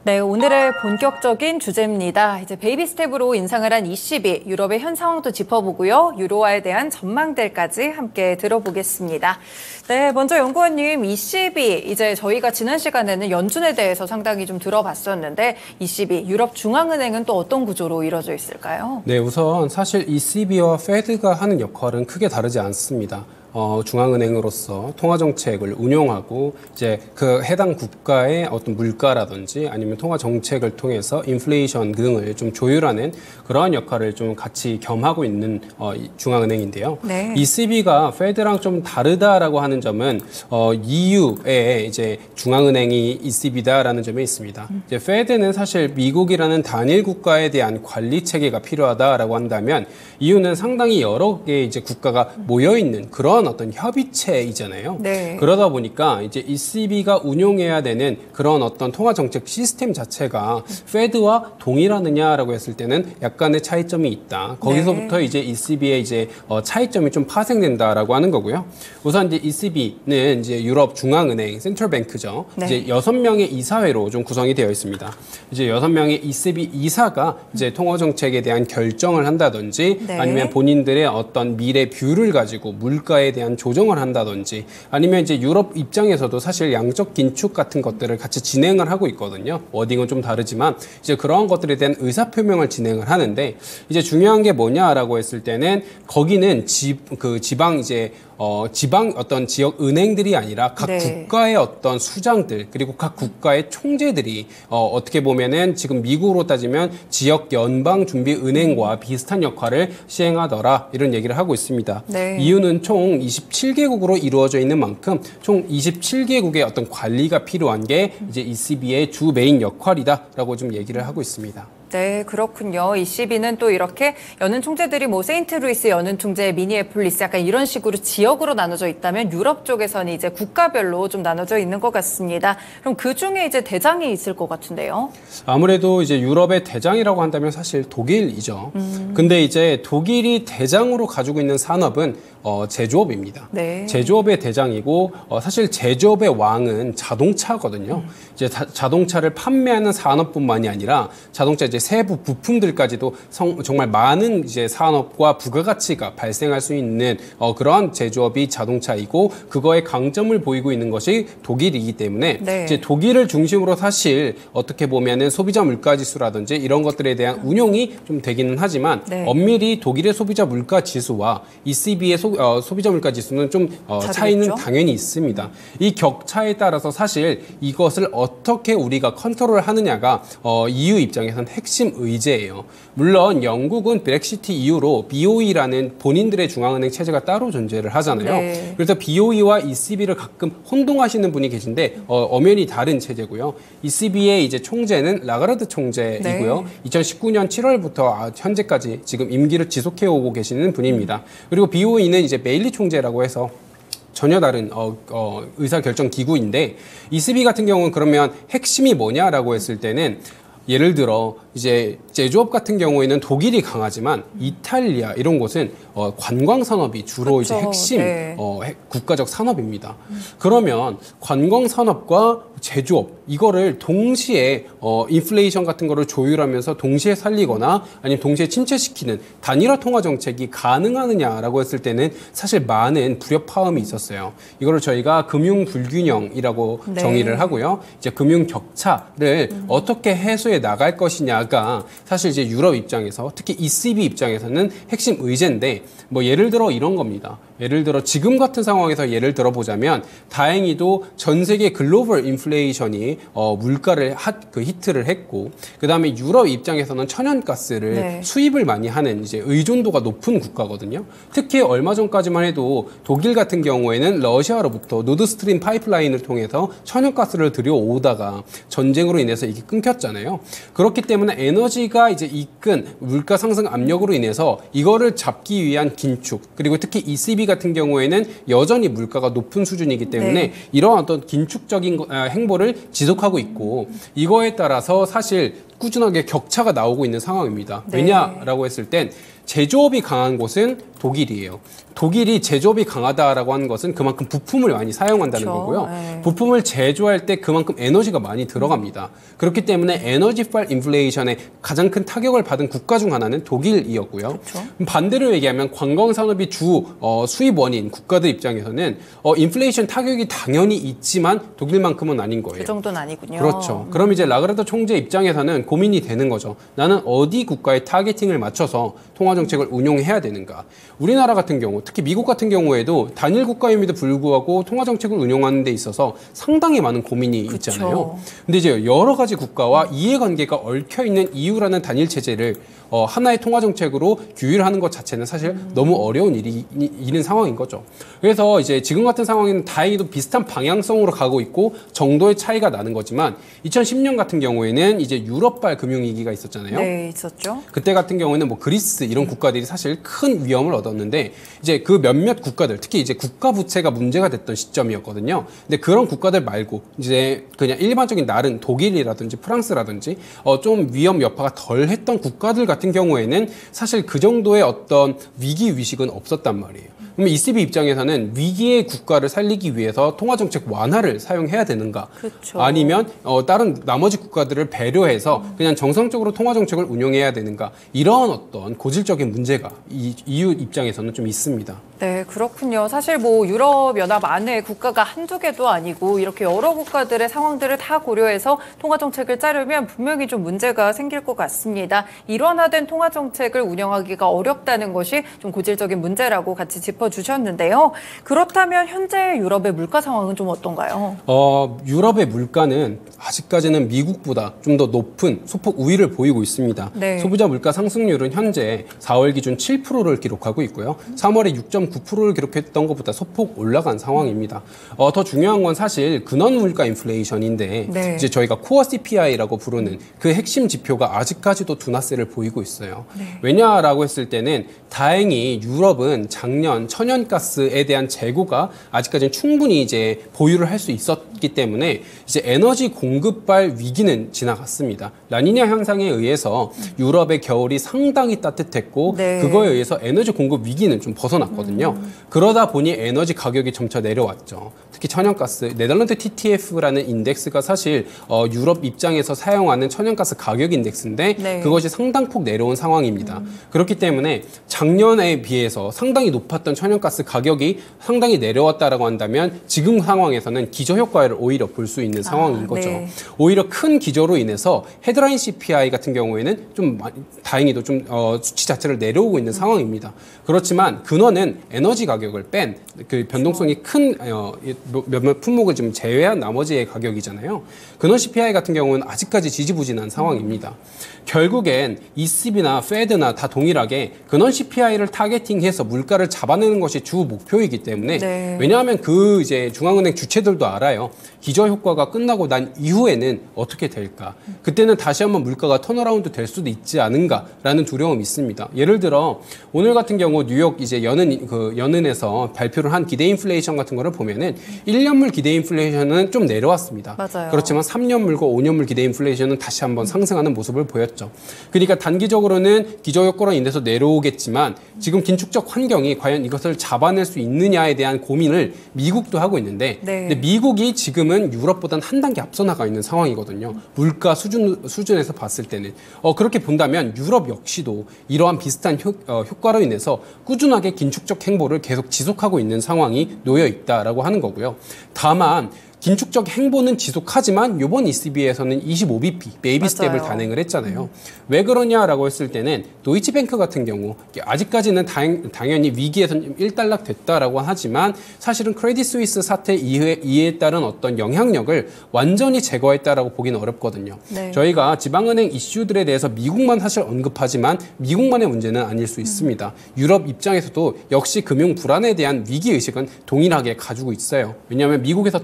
네, 오늘의 본격적인 주제입니다. 이제 베이비 스텝으로 인상을 한 ECB, 유럽의 현 상황도 짚어보고요. 유로화에 대한 전망들까지 함께 들어보겠습니다. 네, 먼저 연구원님, ECB, 이제 저희가 지난 시간에는 연준에 대해서 상당히 좀 들어봤었는데 ECB, 유럽 중앙은행은 또 어떤 구조로 이루어져 있을까요? 네, 우선 사실 ECB와 페드가 하는 역할은 크게 다르지 않습니다. 중앙은행으로서 통화정책을 운용하고 이제 그 해당 국가의 어떤 물가라든지 아니면 통화정책을 통해서 인플레이션 등을 좀 조율하는 그러한 역할을 좀 같이 겸하고 있는 중앙은행인데요. 네. ECB가 페드랑 좀 다르다라고 하는 점은 EU의 이제 중앙은행이 ECB다라는 점에 있습니다. 이제 페드는 사실 미국이라는 단일 국가에 대한 관리 체계가 필요하다라고 한다면 EU는 상당히 여러 개의 이제 국가가 모여 있는 그런 어떤 협의체이잖아요. 네. 그러다 보니까 이제 ECB가 운용해야 되는 그런 어떤 통화 정책 시스템 자체가 페드와 동일하느냐라고 했을 때는 약간의 차이점이 있다. 거기서부터 네. 이제 ECB의 이제 차이점이 좀 파생된다라고 하는 거고요. 우선 이제 ECB는 이제 유럽 중앙은행 센트럴뱅크죠. 네. 이제 6명의 이사회로 좀 구성이 되어 있습니다. 이제 6명의 ECB 이사가 이제 통화 정책에 대한 결정을 한다든지 네. 아니면 본인들의 어떤 미래 뷰를 가지고 물가에 대한 조정을 한다든지 아니면 이제 유럽 입장에서도 사실 양적 긴축 같은 것들을 같이 진행을 하고 있거든요. 워딩은 좀 다르지만 이제 그러한 것들에 대한 의사표명을 진행을 하는데 이제 중요한 게 뭐냐라고 했을 때는 거기는 지방 이제 지방 어떤 지역 은행들이 아니라 각 네. 국가의 어떤 수장들 그리고 각 국가의 총재들이 어떻게 보면은 지금 미국으로 따지면 지역 연방 준비 은행과 비슷한 역할을 시행하더라 이런 얘기를 하고 있습니다. 네. 이유는 총 27개국으로 이루어져 있는 만큼 총 27개국의 어떤 관리가 필요한 게 이제 ECB의 주 메인 역할이다라고 좀 얘기를 하고 있습니다. 네, 그렇군요. ECB는 또 이렇게 여는 총재들이 뭐 세인트루이스 여는 총재, 미니애폴리스 약간 이런 식으로 지역으로 나눠져 있다면 유럽 쪽에서는 이제 국가별로 좀 나눠져 있는 것 같습니다. 그럼 그 중에 이제 대장이 있을 것 같은데요. 아무래도 이제 유럽의 대장이라고 한다면 사실 독일이죠. 근데 이제 독일이 대장으로 가지고 있는 산업은 제조업입니다. 네. 제조업의 대장이고 사실 제조업의 왕은 자동차거든요. 이제 자동차를 판매하는 산업뿐만이 아니라 자동차 이제 세부 부품들까지도 정말 많은 이제 산업과 부가가치가 발생할 수 있는 그러한 제조업이 자동차이고 그거에 강점을 보이고 있는 것이 독일이기 때문에 네. 이제 독일을 중심으로 사실 어떻게 보면은 소비자 물가지수라든지 이런 것들에 대한 운용이 좀 되기는 하지만 네. 엄밀히 독일의 소비자 물가지수와 ECB의 소비자 물가지수는 좀 차이는 당연히 있습니다. 이 격차에 따라서 사실 이것을 어떻게 우리가 컨트롤 하느냐가 EU 입장에서는 핵심 의제예요. 물론 영국은 브렉시트 이후로 BOE라는 본인들의 중앙은행 체제가 따로 존재를 하잖아요. 네. 그래서 BOE와 ECB를 가끔 혼동하시는 분이 계신데 엄연히 다른 체제고요. ECB의 이제 총재는 라가르드 총재이고요. 네. 2019년 7월부터 현재까지 지금 임기를 지속해 오고 계시는 분입니다. 그리고 BOE는 이제 메일리 총재라고 해서 전혀 다른 의사결정 기구인데 ECB 같은 경우는 그러면 핵심이 뭐냐라고 했을 때는 예를 들어 이제 제조업 같은 경우에는 독일이 강하지만 이탈리아 이런 곳은 관광 산업이 주로 그렇죠. 이제 핵심 네. 국가적 산업입니다. 그러면 관광 산업과 제조업 이거를 동시에 인플레이션 같은 거를 조율하면서 동시에 살리거나 아니면 동시에 침체시키는 단일화 통화 정책이 가능하느냐라고 했을 때는 사실 많은 불협화음이 있었어요. 이거를 저희가 금융 불균형이라고 네. 정의를 하고요. 이제 금융 격차를 어떻게 해소해 나갈 것이냐가 사실 이제 유럽 입장에서 특히 ECB 입장에서는 핵심 의제인데 뭐 예를 들어 이런 겁니다. 예를 들어 지금 같은 상황에서 예를 들어 보자면 다행히도 전 세계 글로벌 인플레이션이 물가를 히트를 했고 그다음에 유럽 입장에서는 천연가스를 네. 수입을 많이 하는 이제 의존도가 높은 국가거든요. 특히 얼마 전까지만 해도 독일 같은 경우에는 러시아로부터 노드스트림 파이프라인을 통해서 천연가스를 들여오다가 전쟁으로 인해서 이게 끊겼잖아요. 그렇기 때문에 에너지가 이제 이끈 물가 상승 압력으로 인해서 이거를 잡기 위한 긴축 그리고 특히 ECB 같은 경우에는 여전히 물가가 높은 수준이기 때문에 네. 이러한 어떤 긴축적인 행보를 지속하고 있고 이거에 따라서 사실 꾸준하게 격차가 나오고 있는 상황입니다. 네. 왜냐라고 했을 땐 제조업이 강한 곳은 독일이에요. 독일이 제조업이 강하다라고 하는 것은 그만큼 부품을 많이 사용한다는 그렇죠. 거고요. 네. 부품을 제조할 때 그만큼 에너지가 많이 들어갑니다. 그렇기 때문에 에너지빨 인플레이션에 가장 큰 타격을 받은 국가 중 하나는 독일이었고요. 그렇죠. 반대로 얘기하면 관광산업이 주 수입원인 국가들 입장에서는 인플레이션 타격이 당연히 있지만 독일만큼은 아닌 거예요. 그 정도는 아니군요. 그렇죠. 그럼 이제 라가르타 총재 입장에서는 고민이 되는 거죠. 나는 어디 국가에 타겟팅을 맞춰서 통화정책을 운용해야 되는가. 우리나라 같은 경우, 특히 미국 같은 경우에도 단일 국가임에도 불구하고 통화정책을 운용하는 데 있어서 상당히 많은 고민이 그쵸. 있잖아요. 근데 이제 여러 가지 국가와 이해관계가 얽혀있는 EU라는 단일 체제를 하나의 통화정책으로 규율하는 것 자체는 사실 너무 어려운 일인 상황인 거죠. 그래서 이제 지금 같은 상황에는 다행히도 비슷한 방향성으로 가고 있고 정도의 차이가 나는 거지만 2010년 같은 경우에는 이제 유럽발 금융위기가 있었잖아요. 네, 있었죠. 그때 같은 경우에는 뭐 그리스 이런 국가들이 사실 큰 위험을 얻었는데 이제 그 몇몇 국가들 특히 이제 국가 부채가 문제가 됐던 시점이었거든요. 근데 그런 국가들 말고 이제 그냥 일반적인 나른 독일이라든지 프랑스라든지 좀 위험 여파가 덜 했던 국가들 같은 경우에는 사실 그 정도의 어떤 위기 의식은 없었단 말이에요. 그러면 ECB 입장에서는 위기의 국가를 살리기 위해서 통화정책 완화를 사용해야 되는가? 그쵸. 아니면 다른 나머지 국가들을 배려해서 그냥 정상적으로 통화정책을 운영해야 되는가? 이런 어떤 고질적인 문제가 이 EU 입장에서는 좀 있습니다. 네, 그렇군요. 사실 뭐 유럽연합 안에 국가가 한두 개도 아니고 이렇게 여러 국가들의 상황들을 다 고려해서 통화정책을 짜려면 분명히 좀 문제가 생길 것 같습니다. 일원화된 통화정책을 운영하기가 어렵다는 것이 좀 고질적인 문제라고 같이 짚어주셨는데요. 그렇다면 현재 유럽의 물가 상황은 좀 어떤가요? 유럽의 물가는 아직까지는 미국보다 좀 더 높은 소폭 우위를 보이고 있습니다. 네. 소비자 물가 상승률은 현재 4월 기준 7%를 기록하고 있고요. 3월에 6.9%를 기록했던 것보다 소폭 올라간 상황입니다. 더 중요한 건 사실 근원 물가 인플레이션인데 네. 이제 저희가 코어 CPI라고 부르는 그 핵심 지표가 아직까지도 둔화세를 보이고 있어요. 네. 왜냐라고 했을 때는 다행히 유럽은 작년 천연가스에 대한 재고가 아직까지는 충분히 이제 보유를 할 수 있었기 때문에 이제 에너지 공급발 위기는 지나갔습니다. 라니냐 현상에 의해서 유럽의 겨울이 상당히 따뜻했고 네. 그거에 의해서 에너지 공급 위기는 좀 벗어났거든요. 그러다 보니 에너지 가격이 점차 내려왔죠. 특히 천연가스, 네덜란드 TTF라는 인덱스가 사실 유럽 입장에서 사용하는 천연가스 가격 인덱스인데 네. 그것이 상당폭 내려온 상황입니다. 그렇기 때문에 작년에 비해서 상당히 높았던 천연가스 가격이 상당히 내려왔다라고 한다면 지금 상황에서는 기저효과를 오히려 볼 수 있는 상황인 거죠. 네. 오히려 큰 기저로 인해서 헤드라인 CPI 같은 경우에는 좀 다행히도 좀 수치 자체를 내려오고 있는 상황입니다. 그렇지만 근원은 에너지 가격을 뺀 그 변동성이 큰 몇몇 품목을 좀 제외한 나머지의 가격이잖아요. 근원 CPI 같은 경우는 아직까지 지지부진한 상황입니다. 결국엔 ECB나 페드나 다 동일하게 근원 CPI를 타겟팅해서 물가를 잡아내는 것이 주 목표이기 때문에 네. 왜냐하면 그 이제 중앙은행 주체들도 알아요. 기저 효과가 끝나고 난 이후에는 어떻게 될까? 그때는 다시 한번 물가가 턴어라운드 될 수도 있지 않은가라는 두려움이 있습니다. 예를 들어 오늘 같은 경우 뉴욕 이제 연은에서 발표를 한 기대 인플레이션 같은 거를 보면은 1년물 기대 인플레이션은 좀 내려왔습니다. 맞아요. 그렇지만 3년물과 5년물 기대 인플레이션은 다시 한번 상승하는 모습을 보였죠. 그러니까 단기적으로는 기저 효과로 인해서 내려오겠지만 지금 긴축적 환경이 과연 이것을 잡아낼 수 있느냐에 대한 고민을 미국도 하고 있는데 네. 근데 미국이 지금은 유럽보다는 한 단계 앞서 나가 있는 상황이거든요. 물가 수준에서 봤을 때는 그렇게 본다면 유럽 역시도 이러한 비슷한 효과로 인해서 꾸준하게 긴축적 행보를 계속 지속하고 있는 상황이 놓여 있다라고 하는 거고요. 다만 긴축적 행보는 지속하지만 이번 ECB에서는 25bp 베이비 맞아요. 스텝을 단행을 했잖아요. 왜 그러냐라고 했을 때는 도이치뱅크 같은 경우 아직까지는 당연히 위기에서는 일단락 됐다라고 하지만 사실은 크레딧 스위스 사태 이에 따른 어떤 영향력을 완전히 제거했다라고 보기는 어렵거든요. 네. 저희가 지방은행 이슈들에 대해서 미국만 사실 언급하지만 미국만의 문제는 아닐 수 있습니다. 유럽 입장에서도 역시 금융 불안에 대한 위기 의식은 동일하게 가지고 있어요. 왜냐하면 미국에서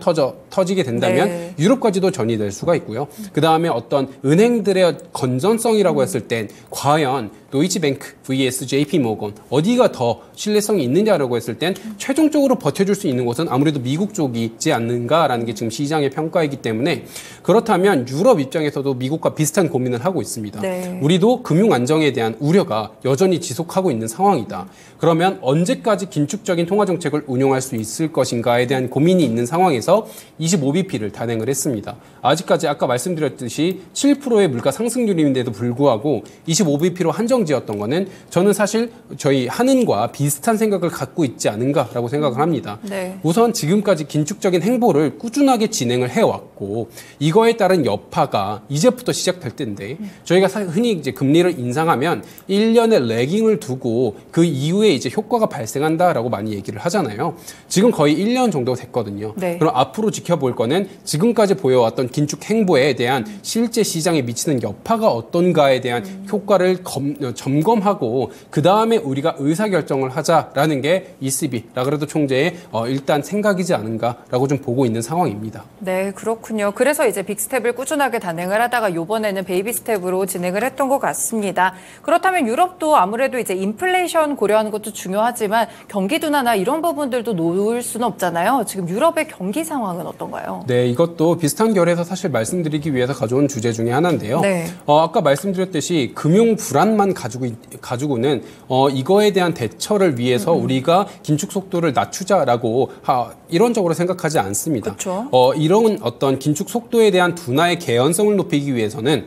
터지게 된다면 네. 유럽까지도 전이될 수가 있고요. 그 다음에 어떤 은행들의 건전성이라고 했을 땐 과연 도이치뱅크 vs JP모건 어디가 더 신뢰성이 있느냐라고 했을 땐 최종적으로 버텨줄 수 있는 곳은 아무래도 미국 쪽이지 않는가라는 게 지금 시장의 평가이기 때문에 그렇다면 유럽 입장에서도 미국과 비슷한 고민을 하고 있습니다. 네. 우리도 금융 안정에 대한 우려가 여전히 지속하고 있는 상황이다. 그러면 언제까지 긴축적인 통화 정책을 운용할 수 있을 것인가에 대한 고민이 있는 상황에서 25bp를 단행을 했습니다. 아직까지 아까 말씀드렸듯이 7%의 물가 상승률인데도 불구하고 25bp로 한정지었던 거는 저는 사실 저희 한은과 비슷한 생각을 갖고 있지 않은가라고 생각을 합니다. 네. 우선 지금까지 긴축적인 행보를 꾸준하게 진행을 해왔고 이거에 따른 여파가 이제부터 시작될 텐데 저희가 흔히 이제 금리를 인상하면 1년의 레깅을 두고 그 이후에 이제 효과가 발생한다라고 많이 얘기를 하잖아요. 지금 거의 1년 정도 됐거든요. 네. 그럼 앞으로 지켜볼 거는 지금까지 보여왔던 긴축 행보에 대한 실제 시장에 미치는 여파가 어떤가에 대한 효과를 점검하고 그 다음에 우리가 의사결정을 하자라는 게 ECB 라가르도 총재의 일단 생각이지 않은가라고 좀 보고 있는 상황입니다. 네, 그렇군요. 그래서 이제 빅스텝을 꾸준하게 단행을 하다가 이번에는 베이비 스텝으로 진행을 했던 것 같습니다. 그렇다면 유럽도 아무래도 이제 인플레이션 고려하는 것도 중요하지만 경기 둔화나 이런 부분들도 놓을 수는 없잖아요. 지금 유럽의 경기 상황은 어떤가요? 네, 이것도 비슷한 결에서 사실 말씀드리기 위해서 가져온 주제 중에 하나인데요. 네. 아까 말씀드렸듯이 금융 불안만 가지고는 이거에 대한 대처를 위해서 우리가 긴축 속도를 낮추자라고 이론적으로 생각하지 않습니다. 그렇죠. 이런 어떤 긴축 속도에 대한 둔화의 개연성을 높이기 위해서는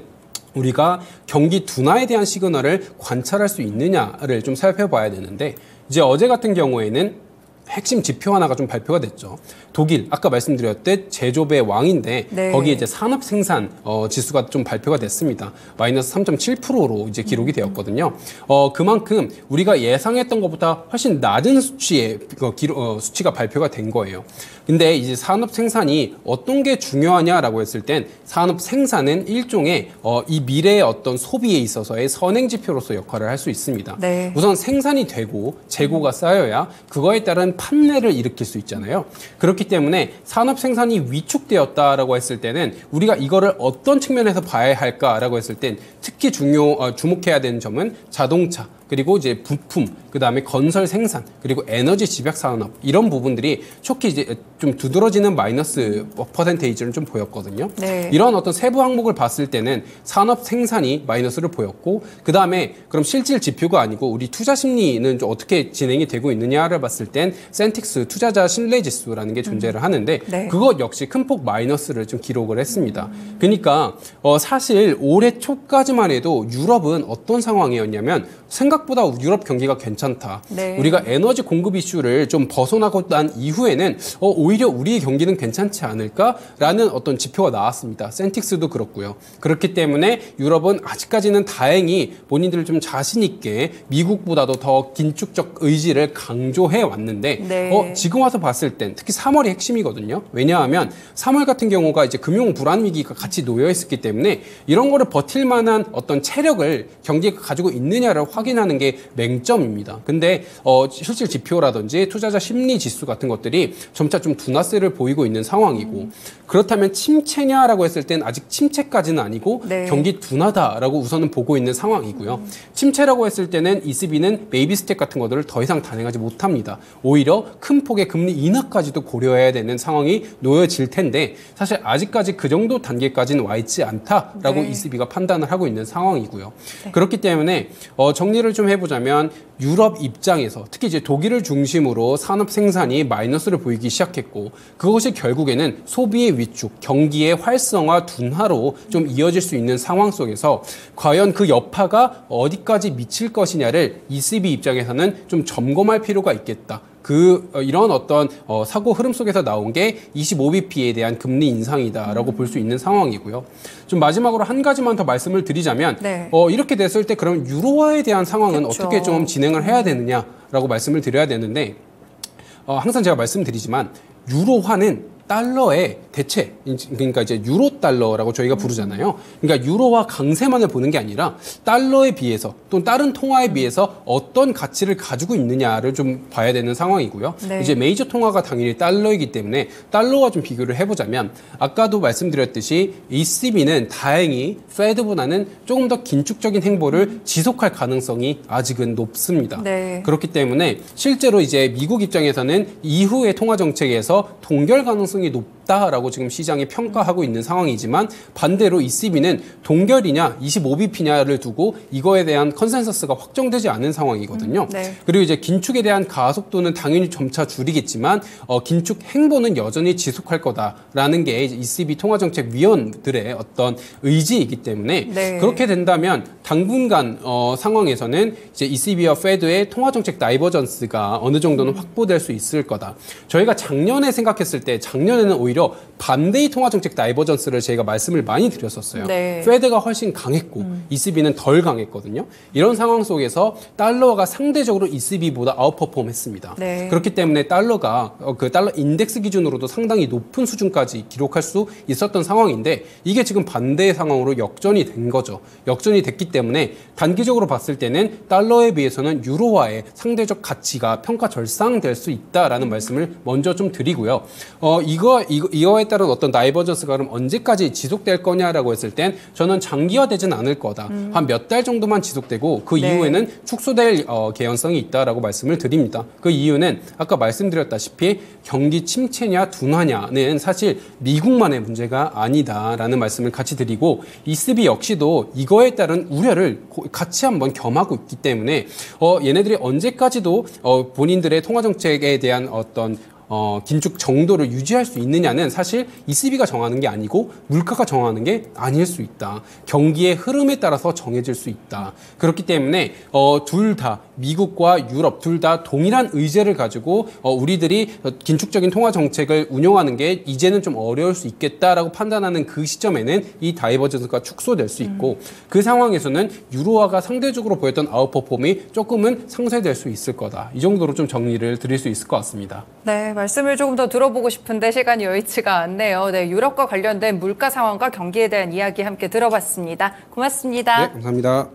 우리가 경기 둔화에 대한 시그널을 관찰할 수 있느냐를 좀 살펴봐야 되는데 이제 어제 같은 경우에는 핵심 지표 하나가 좀 발표가 됐죠. 독일, 아까 말씀드렸듯 제조업의 왕인데 네. 거기에 이제 산업 생산 지수가 좀 발표가 됐습니다. 마이너스 3.7%로 이제 기록이 되었거든요. 그만큼 우리가 예상했던 것보다 훨씬 낮은 수치의 수치가 발표가 된 거예요. 근데 이제 산업 생산이 어떤 게 중요하냐라고 했을 땐 산업 생산은 일종의 이 미래의 어떤 소비에 있어서의 선행 지표로서 역할을 할 수 있습니다. 네. 우선 생산이 되고 재고가 쌓여야 그거에 따른 판매를 일으킬 수 있잖아요. 그렇기 때문에 산업 생산이 위축되었다라고 했을 때는 우리가 이거를 어떤 측면에서 봐야 할까라고 했을 땐 특히 주목해야 되는 점은 자동차, 그리고 이제 부품, 그 다음에 건설 생산, 그리고 에너지 집약 산업 이런 부분들이 촉히 이제 좀 두드러지는 마이너스 퍼센테이지를 좀 보였거든요. 네. 이런 어떤 세부 항목을 봤을 때는 산업 생산이 마이너스를 보였고, 그 다음에 그럼 실질 지표가 아니고 우리 투자 심리는 좀 어떻게 진행이 되고 있느냐를 봤을 땐 센틱스 투자자 신뢰 지수라는 게 존재를 하는데 네. 그것 역시 큰 폭 마이너스를 좀 기록을 했습니다. 그러니까 사실 올해 초까지만 해도 유럽은 어떤 상황이었냐면 생각보다 유럽 경기가 괜찮다. 네. 우리가 에너지 공급 이슈를 좀 벗어나고 난 이후에는 오히려 우리의 경기는 괜찮지 않을까라는 어떤 지표가 나왔습니다. 센틱스도 그렇고요. 그렇기 때문에 유럽은 아직까지는 다행히 본인들을 좀 자신 있게 미국보다도 더 긴축적 의지를 강조해 왔는데 네. 지금 와서 봤을 땐 특히 3월이 핵심이거든요. 왜냐하면 3월 같은 경우가 이제 금융 불안 위기가 같이 놓여 있었기 때문에 이런 거를 버틸 만한 어떤 체력을 경기가 가지고 있느냐를 확인하는 게 맹점입니다. 근데 실질 지표라든지 투자자 심리 지수 같은 것들이 점차 좀 둔화세를 보이고 있는 상황이고 그렇다면 침체냐라고 했을 땐 아직 침체까지는 아니고 네. 경기 둔화다라고 우선은 보고 있는 상황이고요. 침체라고 했을 때는 ECB는 베이비 스텝 같은 것들을 더 이상 단행하지 못합니다. 오히려 큰 폭의 금리 인하까지도 고려해야 되는 상황이 놓여질 텐데 사실 아직까지 그 정도 단계까지는 와 있지 않다라고 네. ECB가 판단을 하고 있는 상황이고요. 그렇기 때문에 정리를 좀 해보자면 유럽 입장에서 특히 이제 독일을 중심으로 산업 생산이 마이너스를 보이기 시작했고 그것이 결국에는 소비의 위축, 경기의 활성화 둔화로 좀 이어질 수 있는 상황 속에서 과연 그 여파가 어디까지 미칠 것이냐를 ECB 입장에서는 좀 점검할 필요가 있겠다. 이런 어떤 사고 흐름 속에서 나온 게 25bp에 대한 금리 인상이다라고 볼 수 있는 상황이고요. 좀 마지막으로 한 가지만 더 말씀을 드리자면 네. 이렇게 됐을 때 그럼 유로화에 대한 상황은 그렇죠. 어떻게 좀 진행을 해야 되느냐라고 말씀을 드려야 되는데 항상 제가 말씀드리지만 유로화는 달러의 대체, 그러니까 이제 유로 달러라고 저희가 부르잖아요. 그러니까 유로와 강세만을 보는 게 아니라 달러에 비해서 또는 다른 통화에 비해서 어떤 가치를 가지고 있느냐를 좀 봐야 되는 상황이고요. 네. 이제 메이저 통화가 당연히 달러이기 때문에 달러와 좀 비교를 해보자면 아까도 말씀드렸듯이 ECB는 다행히 페드보다는 조금 더 긴축적인 행보를 지속할 가능성이 아직은 높습니다. 네. 그렇기 때문에 실제로 이제 미국 입장에서는 이후의 통화 정책에서 동결 가능성이 높다라고 지금 시장이 평가하고 있는 상황이지만 반대로 ECB는 동결이냐 25bp냐를 두고 이거에 대한 컨센서스가 확정되지 않은 상황이거든요. 네. 그리고 이제 긴축에 대한 가속도는 당연히 점차 줄이겠지만 긴축 행보는 여전히 지속할 거다라는 게 ECB 통화정책위원들의 어떤 의지이기 때문에 네. 그렇게 된다면 당분간 상황에서는 이제 ECB와 페드의 통화정책 다이버전스가 어느 정도는 확보될 수 있을 거다. 저희가 작년에 생각했을 때 작년에는 오히려 반대의 통화정책 다이버전스를 저희가 말씀을 많이 드렸었어요. 네. 페드가 훨씬 강했고 ECB는 덜 강했거든요. 이런 상황 속에서 달러가 상대적으로 ECB보다 아웃퍼폼했습니다. 네. 그렇기 때문에 달러가 그 달러 인덱스 기준으로도 상당히 높은 수준까지 기록할 수 있었던 상황인데 이게 지금 반대의 상황으로 역전이 된 거죠. 역전이 됐기 때문에 단기적으로 봤을 때는 달러에 비해서는 유로화의 상대적 가치가 평가 절상될 수 있다라는 말씀을 먼저 좀 드리고요. 이거에 따른 어떤 다이버전스가 그럼 언제까지 지속될 거냐라고 했을 땐 저는 장기화되진 않을 거다. 한 몇 달 정도만 지속되고 그 네. 이후에는 축소될 개연성이 있다라고 말씀을 드립니다. 그 이유는 아까 말씀드렸다시피 경기 침체냐 둔화냐는 사실 미국만의 문제가 아니다라는 말씀을 같이 드리고 ECB 역시도 이거에 따른 우려를 같이 한번 겸하고 있기 때문에 얘네들이 언제까지도 본인들의 통화정책에 대한 어떤 긴축 정도를 유지할 수 있느냐는 사실 ECB가 정하는 게 아니고 물가가 정하는 게 아닐 수 있다. 경기의 흐름에 따라서 정해질 수 있다. 그렇기 때문에 둘 다 미국과 유럽 둘 다 동일한 의제를 가지고 우리들이 긴축적인 통화 정책을 운영하는 게 이제는 좀 어려울 수 있겠다라고 판단하는 그 시점에는 이 다이버전스가 축소될 수 있고 그 상황에서는 유로화가 상대적으로 보였던 아웃퍼폼이 조금은 상쇄될 수 있을 거다. 이 정도로 좀 정리를 드릴 수 있을 것 같습니다. 네, 말씀을 조금 더 들어보고 싶은데 시간이 여의치가 않네요. 네, 유럽과 관련된 물가 상황과 경기에 대한 이야기 함께 들어봤습니다. 고맙습니다. 네, 감사합니다.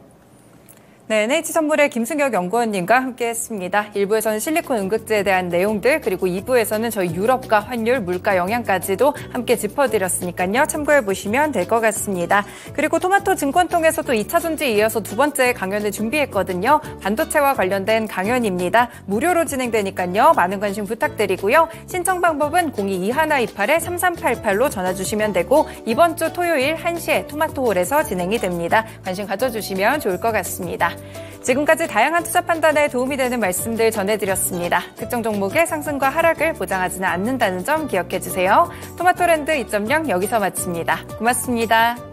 네, NH선물의 김승혁 연구원님과 함께했습니다. 1부에서는 실리콘 응급제에 대한 내용들 그리고 2부에서는 저희 유럽과 환율, 물가 영향까지도 함께 짚어드렸으니까요. 참고해보시면 될 것 같습니다. 그리고 토마토 증권통에서도 2차 전지에 이어서 두 번째 강연을 준비했거든요. 반도체와 관련된 강연입니다. 무료로 진행되니까요. 많은 관심 부탁드리고요. 신청 방법은 022128-3388로 전화주시면 되고 이번 주 토요일 1시에 토마토홀에서 진행이 됩니다. 관심 가져주시면 좋을 것 같습니다. 지금까지 다양한 투자 판단에 도움이 되는 말씀들 전해드렸습니다. 특정 종목의 상승과 하락을 보장하지는 않는다는 점 기억해주세요. 토마토랜드 2.0 여기서 마칩니다. 고맙습니다.